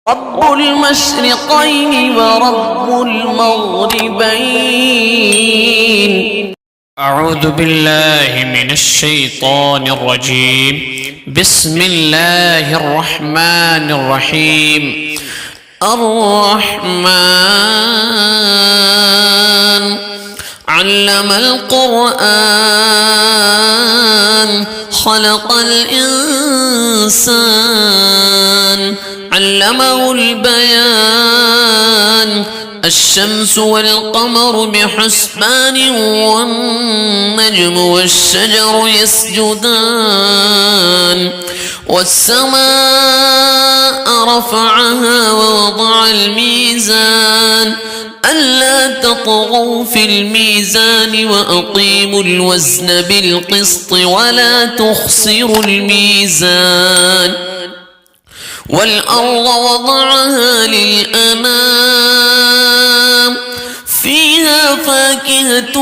رب المشرقين ورب المغربين. أعوذ بالله من الشيطان الرجيم. بسم الله الرحمن الرحيم. الرحمن علم القرآن خلق الإنسان علمه البيان الشمس والقمر بحسبان والنجم والشجر يسجدان والسماء رفعها ووضع الميزان ألا تطغوا في الميزان وأقيموا الوزن بالقسط ولا تخسروا الميزان والأرض وضعها للأنام فيها فاكهة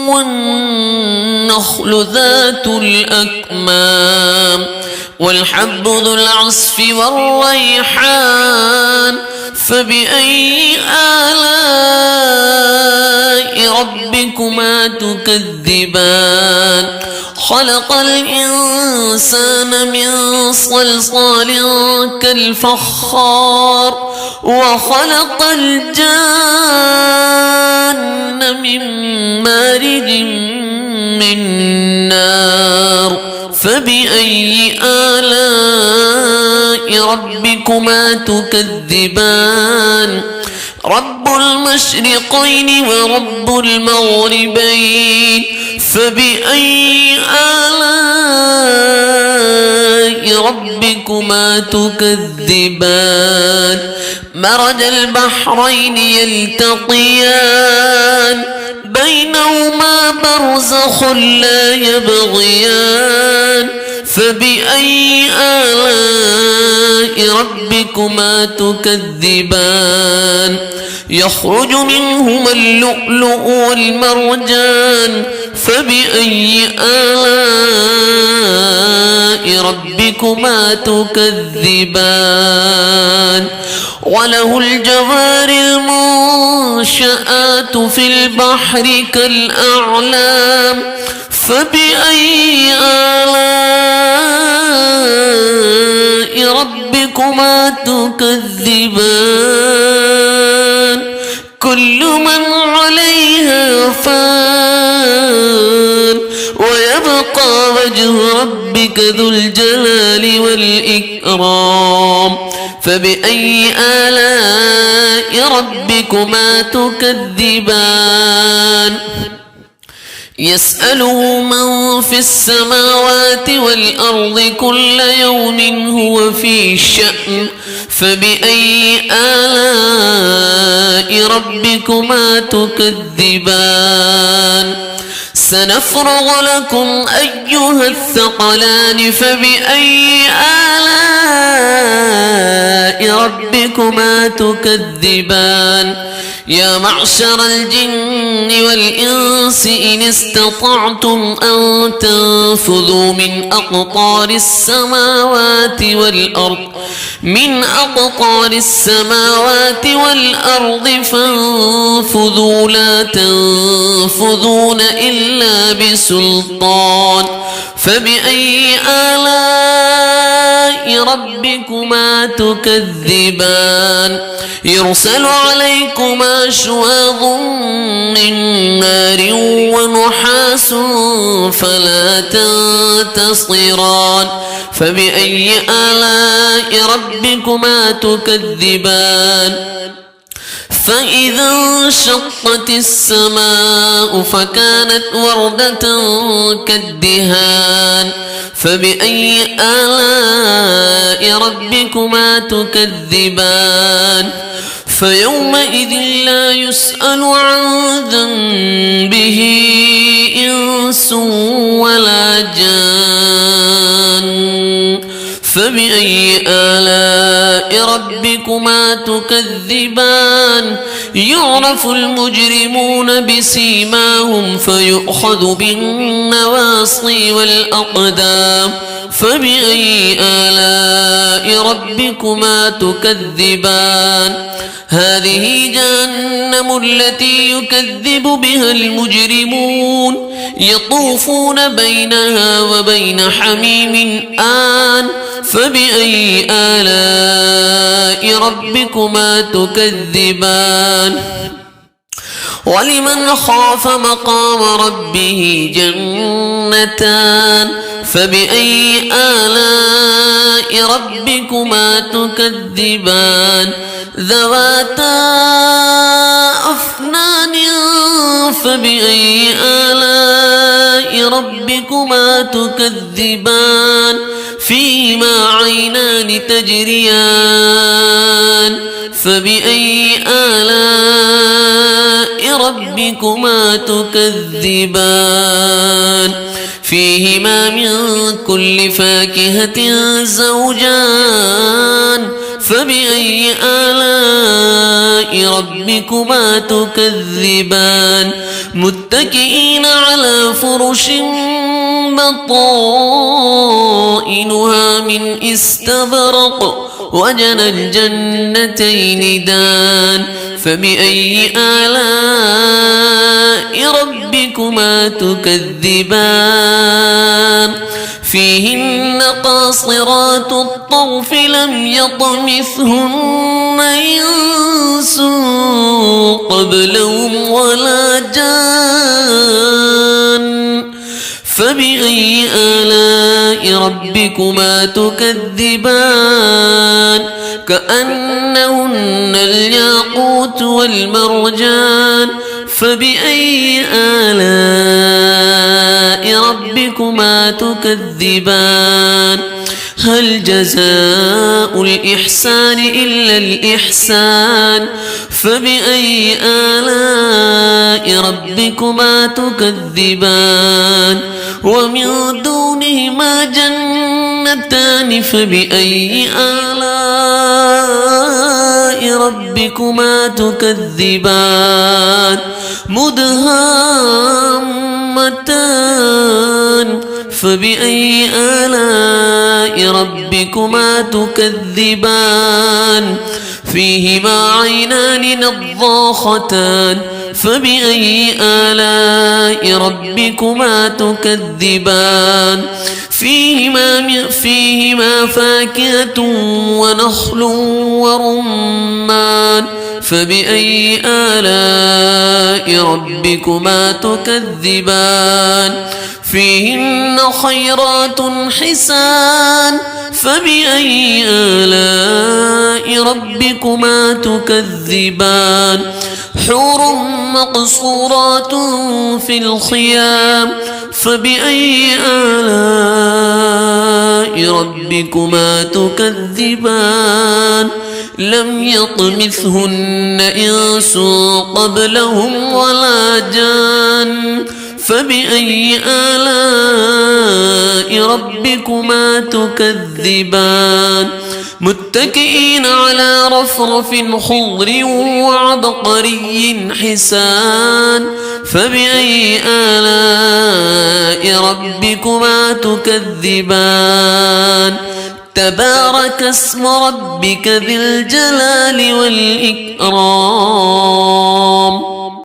والنخل ذات الأكمام والحب ذو العصف والريحان فبأي آلاء ربكما تكذبان خلق الإنسان من صلصال كالفخار وخلق الجان من مارج من نار فبأي آلاء ربكما تكذبان رب المشرقين ورب المغربين فبأي آلاء ربكما تكذبان مرج البحرين يلتقيان بينهما برزخ لا يبغيان فبأي آلاء ربكما تكذبان يخرج منهما اللؤلؤ والمرجان فبأي آلاء ربكما تكذبان وله الجوار المنشآت في البحر كالأعلام فبأي آلاء ربكما تكذبان كل من عليها فان ويبقى وجه ربك ذو الجلال والإكرام فبأي آلاء ربكما تكذبان يسأله من في السماوات والأرض كل يوم هو في شأن فبأي آلاء ربكما تكذبان سنفرغ لكم أيها الثقلان فبأي آلاء ربكما تكذبان يا معشر الجن والإنس إن استطعتم أن تنفذوا من أقطار السماوات والأرض فانفذوا لا تنفذون إلا بسلطان فبأي آلاء ربكما تكذبان يرسل عليكما شواظ من نار ونحاس فلا تنتصران فبأي آلاء ربكما تكذبان فإذا انشقت السماء فكانت وردة كالدهان فبأي آلاء ربكما تكذبان فيومئذ لا يسأل عن ذنبه إنس ولا جان فبأي آلاء ربكما تكذبان يعرف المجرمون بسيماهم فيؤخذ بالنواصي والأقدام فبأي آلاء ربكما تكذبان هذه جهنم التي يكذب بها المجرمون يطوفون بينها وبين حميم آن فبأي آلاء ربكما تكذبان ولمن خاف مقام ربه جنتان فبأي آلاء ربكما تكذبان ذواتا أفنان فبأي آلاء ربكما تكذبان فيهما عينان تجريان فبأي آلاء ربكما تكذبان فيهما من كل فاكهة زوجان فبأي آلاء ربكما تكذبان متكئين على فرش بطائنها من استبرق وجنى الجنتين دان فبأي آلاء ربكما تكذبان فيهن قاصرات الطرف لم يطمثهن إنس قبلهم ولا جان فبأي آلاء ربكما تكذبان كأنهن الياقوت والمرجان فبأي آلاء ربكما تكذبان هل جزاء الإحسان إلا الإحسان فبأي آلاء ربكما تكذبان ومن دونهما جنتان فبأي آلاء ربكما تكذبان مدهامتان فبأي آلاء ربكما تكذبان فيهما عينان نضاختان فبأي آلاء ربكما تكذبان فيهما فاكهة ونخل ورمان فبأي آلاء ربكما تكذبان فيهن خيرات حسان فبأي آلاء ربكما تكذبان حور مقصورات في الخيام فبأي آلاء ربكما تكذبان لم يطمثهن إنس قبلهم ولا جان فبأي آلاء ربكما تكذبان متكئين على رفرف خضر وعبقري حسان فبأي آلاء ربكما تكذبان تبارك اسم ربك ذي الجلال والإكرام